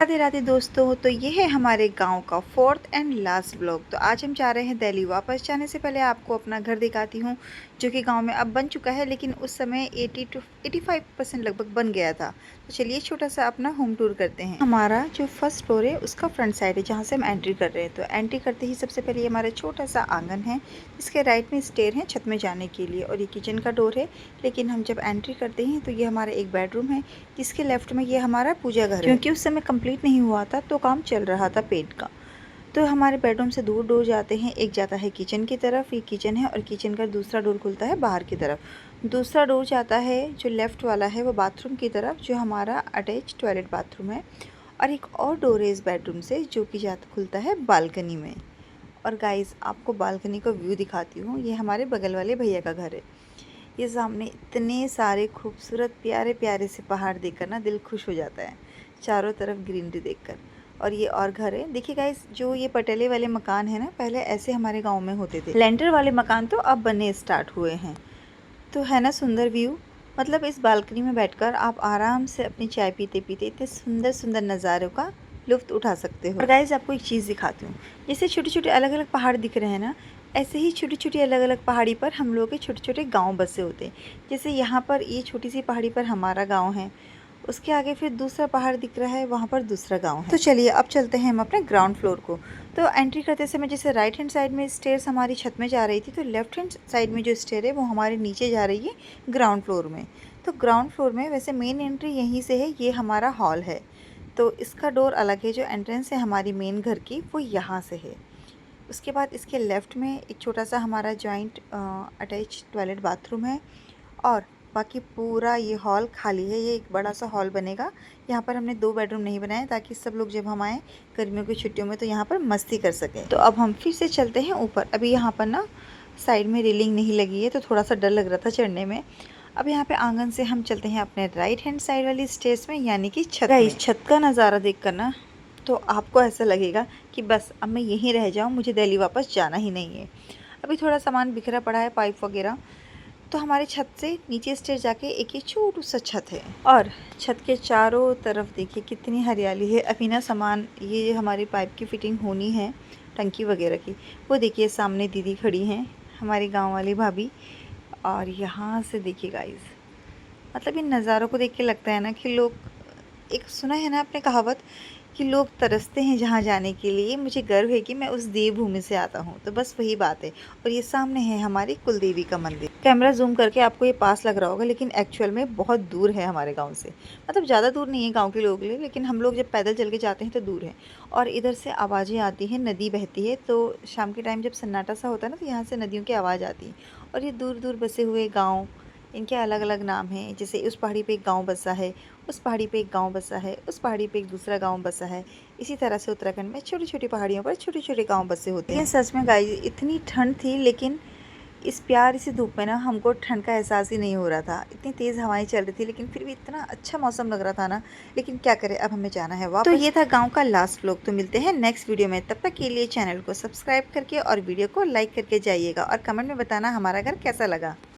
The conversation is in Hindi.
राधे राधे दोस्तों। तो ये है हमारे गांव का फोर्थ एंड लास्ट ब्लॉग। तो आज हम जा रहे हैं दिल्ली। वापस जाने से पहले आपको अपना घर दिखाती हूँ जो कि गांव में अब बन चुका है, लेकिन उस समय 80 to 85% लगभग बन गया था। तो चलिए छोटा सा अपना होम टूर करते हैं। हमारा जो फर्स्ट फ्लोर है उसका फ्रंट साइड है जहाँ से हम एंट्री कर रहे हैं। तो एंट्री करते ही सबसे पहले हमारा छोटा सा आंगन है, इसके राइट में स्टेयर है छत में जाने के लिए, और ये किचन का डोर है। लेकिन हम जब एंट्री करते हैं तो ये हमारा एक बेडरूम है, जिसके लेफ्ट में ये हमारा पूजा घर है। क्योंकि उस समय कंप्लीट नहीं हुआ था तो काम चल रहा था पेंट का। तो हमारे बेडरूम से दूर डोर जाते हैं, एक जाता है किचन की तरफ, ये किचन है, और किचन का दूसरा डोर खुलता है बाहर की तरफ। दूसरा डोर जाता है जो लेफ़्ट वाला है वो बाथरूम की तरफ, जो हमारा अटैच टॉयलेट बाथरूम है। और एक और डोर है इस बेडरूम से जो कि जाता खुलता है बालकनी में। और गाइस आपको बालकनी का व्यू दिखाती हूँ, ये हमारे बगल वाले भैया का घर है। ये सामने इतने सारे खूबसूरत प्यारे प्यारे से पहाड़ देखकर ना दिल खुश हो जाता है, चारों तरफ ग्रीनरी देखकर। और ये और घर है, देखिए गाइस, जो ये पटेले वाले मकान है ना, पहले ऐसे हमारे गांव में होते थे। लेंटर वाले मकान तो अब बनने स्टार्ट हुए हैं। तो है ना सुंदर व्यू। मतलब इस बालकनी में बैठकर आप आराम से अपनी चाय पीते पीते इतने सुंदर सुंदर नज़ारों का लुत्फ़ उठा सकते हो। और गाइस आपको एक चीज़ दिखाती हूँ, जैसे छोटे छोटे अलग अलग पहाड़ दिख रहे हैं ना, ऐसे ही छोटी छोटी अलग अलग पहाड़ी पर हम लोगों के छोटे छोटे गांव बसे होते हैं। जैसे यहाँ पर ये छोटी सी पहाड़ी पर हमारा गांव है, उसके आगे फिर दूसरा पहाड़ दिख रहा है, वहाँ पर दूसरा गांव है। तो चलिए अब चलते हैं हम अपने ग्राउंड फ्लोर को। तो एंट्री करते समय जैसे राइट हैंड साइड में स्टेयर्स हमारी छत में जा रही थी, तो लेफ्ट हैंड साइड में जो स्टेयर है वो हमारे नीचे जा रही है ग्राउंड फ्लोर में। तो ग्राउंड फ्लोर में वैसे मेन एंट्री यहीं से है, ये हमारा हॉल है। तो इसका डोर अलग है, जो एंट्रेंस है हमारी मेन घर की वो यहाँ से है। उसके बाद इसके लेफ़्ट में एक छोटा सा हमारा जॉइंट अटैच टॉयलेट बाथरूम है, और बाकी पूरा ये हॉल खाली है। ये एक बड़ा सा हॉल बनेगा। यहाँ पर हमने 2 बेडरूम नहीं बनाए ताकि सब लोग जब हम आएँ गर्मियों की छुट्टियों में तो यहाँ पर मस्ती कर सकें। तो अब हम फिर से चलते हैं ऊपर। अभी यहाँ पर ना साइड में रेलिंग नहीं लगी है तो थोड़ा सा डर लग रहा था चढ़ने में। अब यहाँ पे आंगन से हम चलते हैं अपने राइट हैंड साइड वाली स्टेज में, यानी कि छत में। छत का नज़ारा देख कर ना तो आपको ऐसा लगेगा कि बस अब मैं यहीं रह जाऊँ, मुझे दिल्ली वापस जाना ही नहीं है। अभी थोड़ा सामान बिखरा पड़ा है, पाइप वगैरह। तो हमारे छत से नीचे स्टेज जाके एक ये छोटू सा छत है, और छत के चारों तरफ देखिए कितनी हरियाली है। अभी ना सामान ये हमारी पाइप की फिटिंग होनी है, टंकी वगैरह की। वो देखिए सामने दीदी खड़ी हैं, हमारी गांव वाली भाभी। और यहाँ से देखिए गाइस, मतलब इन नज़ारों को देख के लगता है ना कि लोग, एक सुना है ना आपने कहावत कि लोग तरसते हैं जहाँ जाने के लिए। मुझे गर्व है कि मैं उस देवभूमि से आता हूँ, तो बस वही बात है। और ये सामने है हमारी कुलदेवी का मंदिर। कैमरा जूम करके आपको ये पास लग रहा होगा, लेकिन एक्चुअल में बहुत दूर है हमारे गांव से। मतलब ज़्यादा दूर नहीं है गांव के लोगों के लिए, लेकिन हम लोग जब पैदल चल के जाते हैं तो दूर है। और इधर से आवाज़ें आती हैं, नदी बहती है, तो शाम के टाइम जब सन्नाटा सा होता है ना तो यहाँ से नदियों की आवाज़ आती है। और ये दूर दूर बसे हुए गाँव, इनके अलग अलग नाम हैं। जैसे उस पहाड़ी पे एक गांव बसा है, उस पहाड़ी पे एक गांव बसा है, उस पहाड़ी पे एक दूसरा गांव बसा है। इसी तरह से उत्तराखंड में छोटी छोटी पहाड़ियों पर छोटे छोटे गांव बसे होते हैं। लेकिन सच में गाइस इतनी ठंड थी, लेकिन इस प्यारी सी धूप में ना हमको ठंड का एहसास ही नहीं हो रहा था। इतनी तेज़ हवाएं चल रही थी, लेकिन फिर भी इतना अच्छा मौसम लग रहा था ना। लेकिन क्या करें, अब हमें जाना है वापस। तो ये था गांव का लास्ट व्लॉग। तो मिलते हैं नेक्स्ट वीडियो में, तब तक के लिए चैनल को सब्सक्राइब करके और वीडियो को लाइक करके जाइएगा, और कमेंट में बताना हमारा घर कैसा लगा।